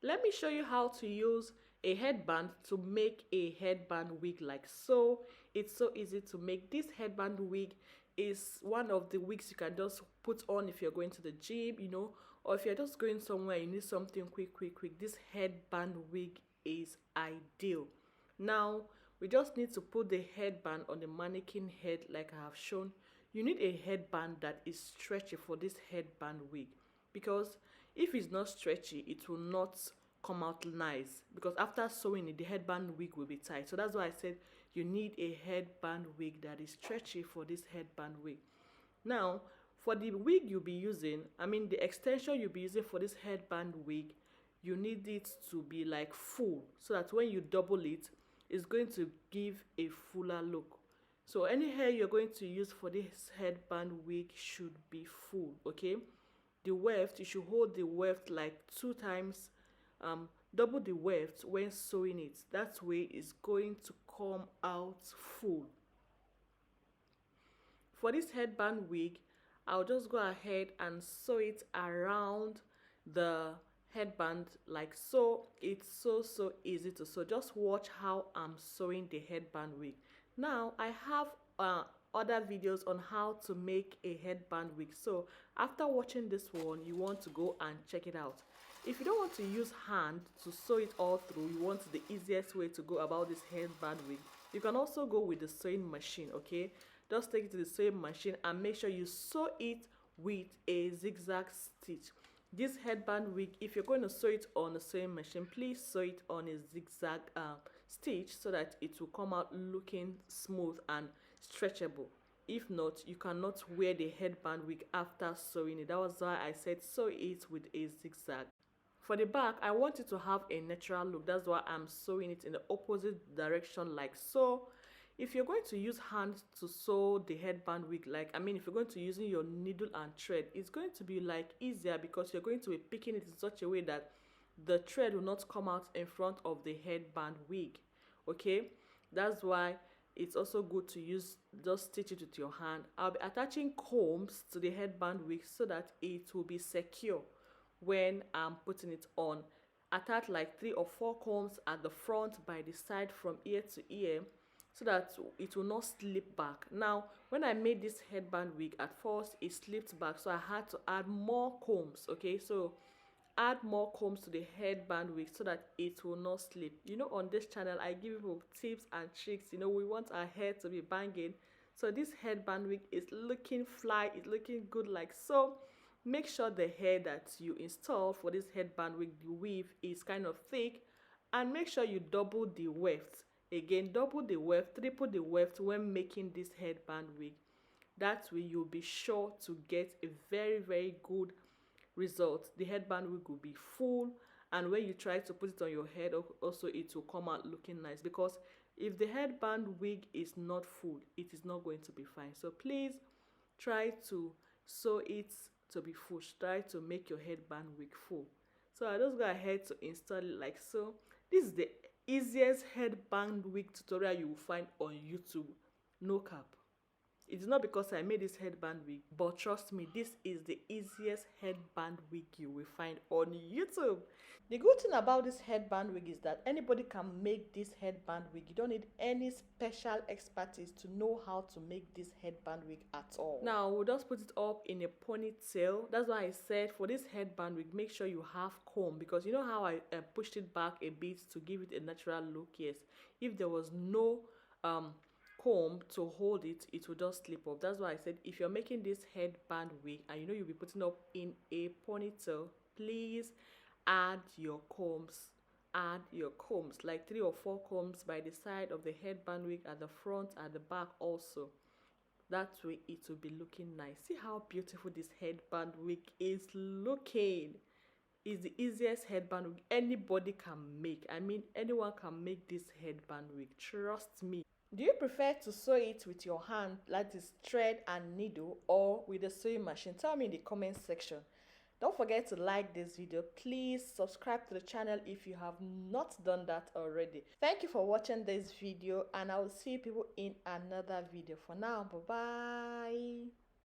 let me show you how to use a headband to make a headband wig like so. It's so easy to make. This headband wig is one of the wigs you can just put on if you're going to the gym, you know, or if you're just going somewhere you need something quick. This headband wig is ideal. Now we just need to put the headband on the mannequin head like I have shown. You need a headband that is stretchy for this headband wig, because if it's not stretchy it will not come out nice, because after sewing it the headband wig will be tight. So that's why I said you need a headband wig that is stretchy for this headband wig. Now for the wig you'll be using, I mean the extension you'll be using for this headband wig, you need it to be like full, so that when you double it, it's going to give a fuller look. So any hair you're going to use for this headband wig should be full, okay? The weft, you should hold the weft like 2 times, double the weft when sewing it. That way it's going to come out full. For this headband wig, I'll just go ahead and sew it around the headband like so. It's so easy to sew. Just watch how I'm sewing the headband wig. Now I have other videos on how to make a headband wig, so after watching this one you want to go and check it out. If you don't want to use hand to sew it all through, you want the easiest way to go about this headband wig, you can also go with the sewing machine, okay? Just take it to the sewing machine and make sure you sew it with a zigzag stitch. This headband wig, if you're going to sew it on the sewing machine, please sew it on a zigzag stitch so that it will come out looking smooth and stretchable. If not, you cannot wear the headband wig after sewing it. That was why I said sew it with a zigzag. For the back, I want it to have a natural look. That's why I'm sewing it in the opposite direction like so. If you're going to use hand to sew the headband wig, like, I mean, if you're going to using your needle and thread, it's going to be like easier, because you're going to be picking it in such a way that the thread will not come out in front of the headband wig, okay? That's why it's also good to use, just stitch it with your hand. I'll be attaching combs to the headband wig so that it will be secure when I'm putting it on. Attach like 3 or 4 combs at the front, by the side, from ear to ear, so that it will not slip back. Now when I made this headband wig, at first it slipped back, so I had to add more combs, okay? So add more combs to the headband wig so that it will not slip. You know, on this channel I give people tips and tricks. You know, we want our hair to be banging, so this headband wig is looking fly, it's looking good like so. Make sure the hair that you install for this headband wig, the weave, is kind of thick, and make sure you double the weft. Again, double the weft, triple the weft when making this headband wig. That way you'll be sure to get a very good result. The headband wig will be full, and when you try to put it on your head also, it will come out looking nice, because if the headband wig is not full, it is not going to be fine. So please try to sew it to be full. Try to make your headband wig full. So I just go ahead to install it like so. This is the easiest headband wig tutorial you will find on YouTube, no cap. It is not because I made this headband wig, but trust me, this is the easiest headband wig you will find on YouTube. The good thing about this headband wig is that anybody can make this headband wig. You don't need any special expertise to know how to make this headband wig at all. Now we'll just put it up in a ponytail. That's why I said for this headband wig, make sure you have comb, because you know how I pushed it back a bit to give it a natural look. Yes, if there was no comb to hold it, it will just slip off. That's why I said if you're making this headband wig and you know you'll be putting up in a ponytail, please add your combs. Add your combs, like 3 or 4 combs by the side of the headband wig, at the front, at the back also. That way it will be looking nice. See how beautiful this headband wig is looking. It's the easiest headband wig anybody can make. I mean, anyone can make this headband wig, trust me. Do you prefer to sew it with your hand, that is thread and needle, or with a sewing machine? Tell me in the comment section. Don't forget to like this video. Please subscribe to the channel if you have not done that already. Thank you for watching this video, and I will see you people in another video. For now, bye bye.